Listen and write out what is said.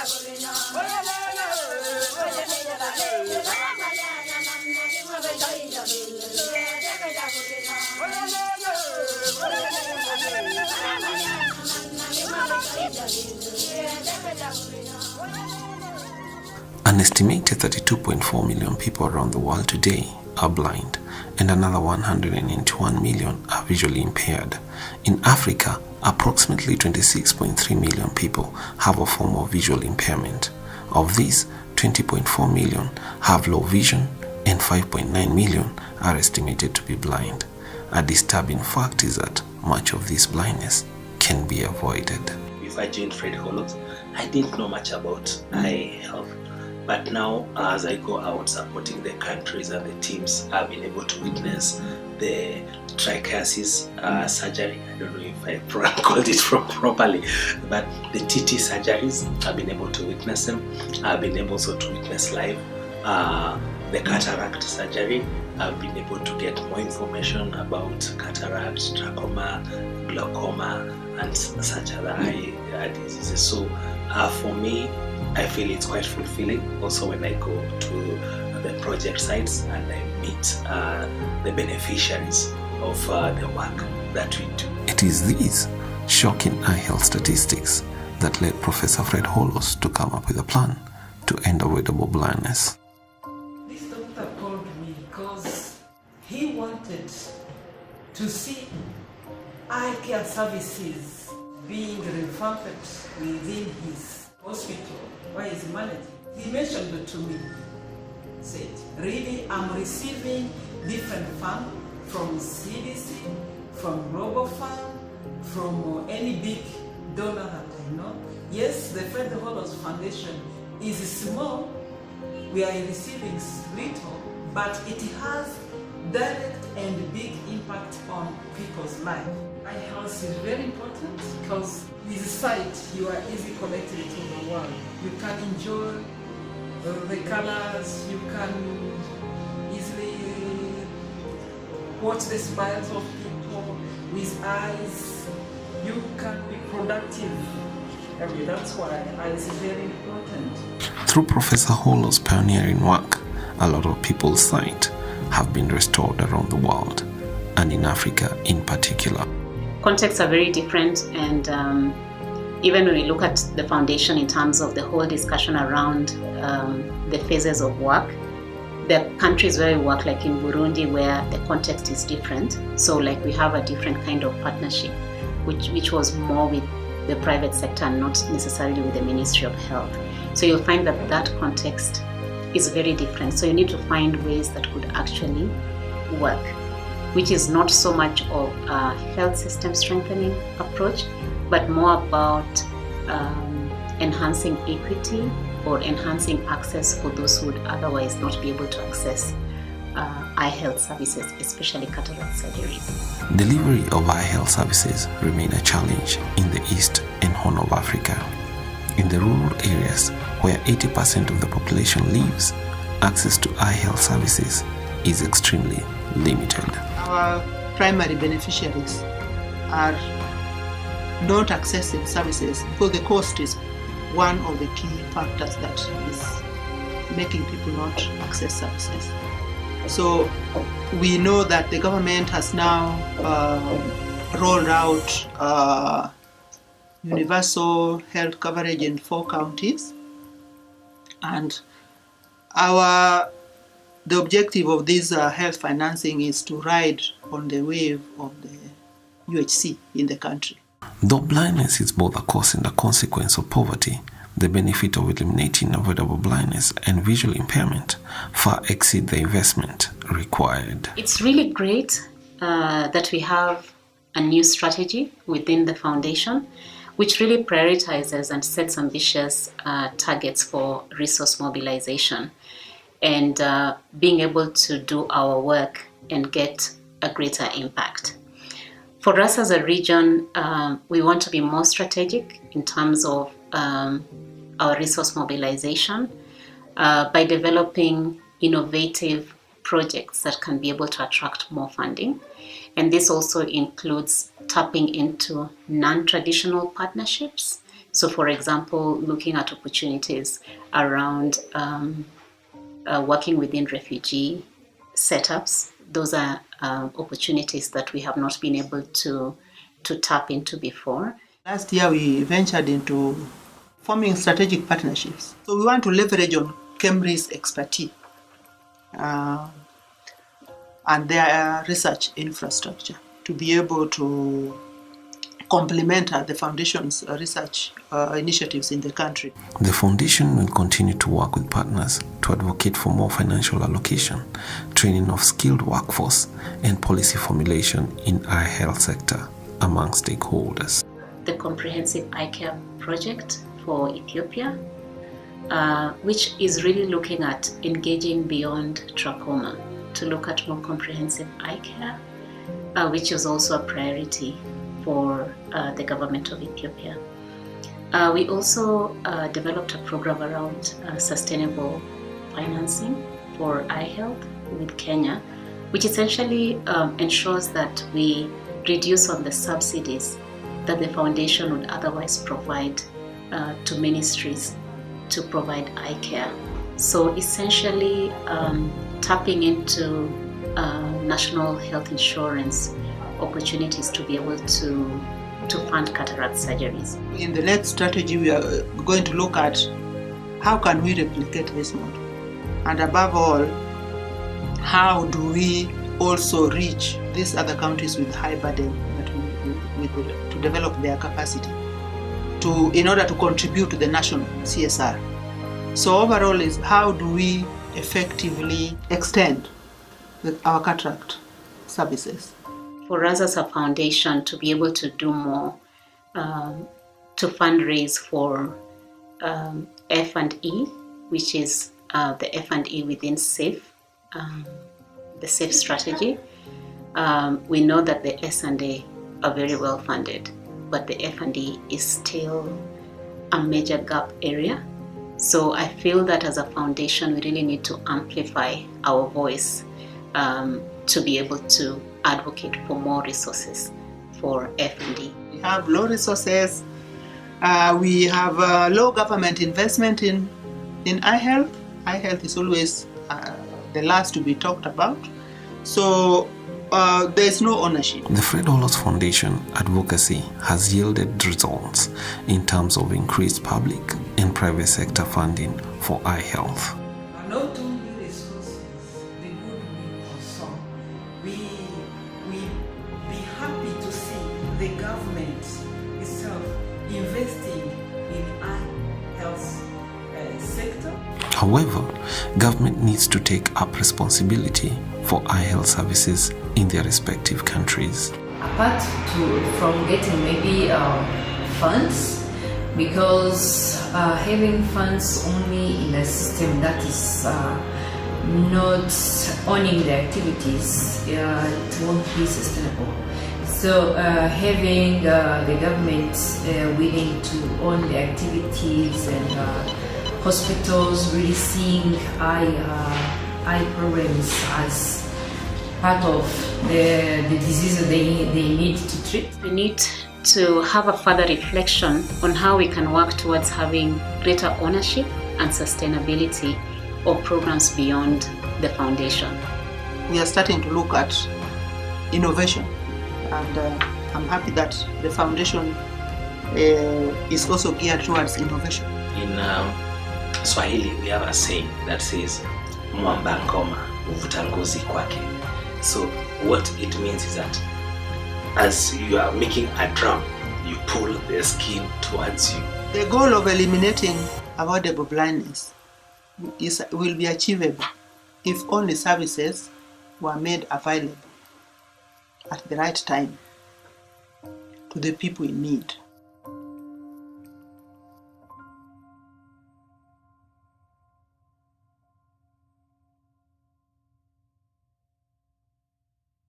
An estimated 32.4 million people around the world today are blind, and another 191 million are visually impaired. In Africa, approximately 26.3 million people have a form of visual impairment. Of these, 20.4 million have low vision and 5.9 million are estimated to be blind. A disturbing fact is that much of this blindness can be avoided. If I joined Fred Hollows, I didn't know much about eye health. But now, as I go out supporting the countries and the teams, I've been able to witness the trichiasis surgery. I don't know if I called it properly, but the TT surgeries, I've been able to witness them. I've been able also to witness live the cataract surgery. I've been able to get more information about cataract, trachoma, glaucoma, and such other eye diseases. So for me, I feel it's quite fulfilling also when I go to the project sites and I meet the beneficiaries of the work that we do. It is these shocking eye health statistics that led Professor Fred Hollows to come up with a plan to end avoidable blindness. This doctor called me because he wanted to see eye care services being revamped within his hospital where he's managing. He mentioned it to me, said, really, I'm receiving different funds from CDC, from RoboFund, from any big donor that I know. Yes, the Fred Hollows Foundation is small, we are receiving little, but it has direct and big impact on people's life. Eye health is very important because with sight you are easily connected to the world. You can enjoy the colors, you can easily watch the smiles of people with eyes, you can be productive. I mean, that's why eyes is very important. Through Professor Hollows' pioneering work, a lot of people's sight have been restored around the world, and in Africa in particular. Contexts are very different, and even when we look at the foundation in terms of the whole discussion around the phases of work, there are countries where we work, like in Burundi, where the context is different. So like we have a different kind of partnership, which was more with the private sector and not necessarily with the Ministry of Health. So you'll find that that context is very different. So you need to find ways that could actually work, which is not so much of a health system strengthening approach, but more about enhancing equity or enhancing access for those who would otherwise not be able to access eye health services, especially cataract surgeries. Delivery of eye health services remain a challenge in the East and Horn of Africa. In the rural areas where 80% of the population lives, access to eye health services is extremely limited. Our primary beneficiaries are not accessing services because the cost is one of the key factors that is making people not access services. So we know that the government has now rolled out universal health coverage in 4 counties, and the objective of this health financing is to ride on the wave of the UHC in the country. Though blindness is both a cause and a consequence of poverty, the benefit of eliminating avoidable blindness and visual impairment far exceed the investment required. It's really great that we have a new strategy within the foundation, which really prioritizes and sets ambitious targets for resource mobilization and being able to do our work and get a greater impact. For us as a region, we want to be more strategic in terms of our resource mobilization by developing innovative projects that can be able to attract more funding. And this also includes tapping into non-traditional partnerships So, for example, looking at opportunities around working within refugee setups, those are opportunities that we have not been able to tap into before. Last year, we ventured into forming strategic partnerships. So we want to leverage on KEMRI's expertise and their research infrastructure to be able to complement the Foundation's research initiatives in the country. The Foundation will continue to work with partners to advocate for more financial allocation, training of skilled workforce, and policy formulation in our health sector among stakeholders. The Comprehensive Eye Care Project for Ethiopia, which is really looking at engaging beyond trachoma to look at more comprehensive eye care, which is also a priority for the government of Ethiopia. We also developed a program around sustainable financing for eye health with Kenya, which essentially ensures that we reduce on the subsidies that the foundation would otherwise provide to ministries to provide eye care. So essentially tapping into national health insurance opportunities to be able to fund cataract surgeries. In the next strategy, we are going to look at how can we replicate this model, and above all, how do we also reach these other countries with high burden to develop their capacity in order to contribute to the national CSR. So overall is how do we effectively extend our cataract services. For us as a foundation to be able to do more to fundraise for F&E, which is the F&E within SAFE, the SAFE strategy. We know that the S&A are very well funded, but the F&E is still a major gap area. So I feel that as a foundation, we really need to amplify our voice to be able to advocate for more resources for F&E. We have low resources. We have low government investment in eye health. Eye health is always the last to be talked about. So there's no ownership. The Fred Hollows Foundation advocacy has yielded results in terms of increased public and private sector funding for eye health. Not only resources, the goodwill of some. We be happy to see the government itself investing in eye health sector. However, government needs to take up responsibility for eye health services in their respective countries. Apart from getting maybe funds, because having funds only in a system that is not owning the activities, it won't be sustainable. So having the government willing to own the activities and hospitals really seeing eye problems as part of the disease that they need to treat. We need to have a further reflection on how we can work towards having greater ownership and sustainability of programs beyond the foundation. We are starting to look at innovation, and I'm happy that the foundation is also geared towards innovation. In Swahili, we have a saying that says, "Mwamba ngoma huvuta ngozi kwake." So what it means is that as you are making a drum, you pull the skin towards you. The goal of eliminating avoidable blindness will be achievable if only services were made available at the right time to the people in need.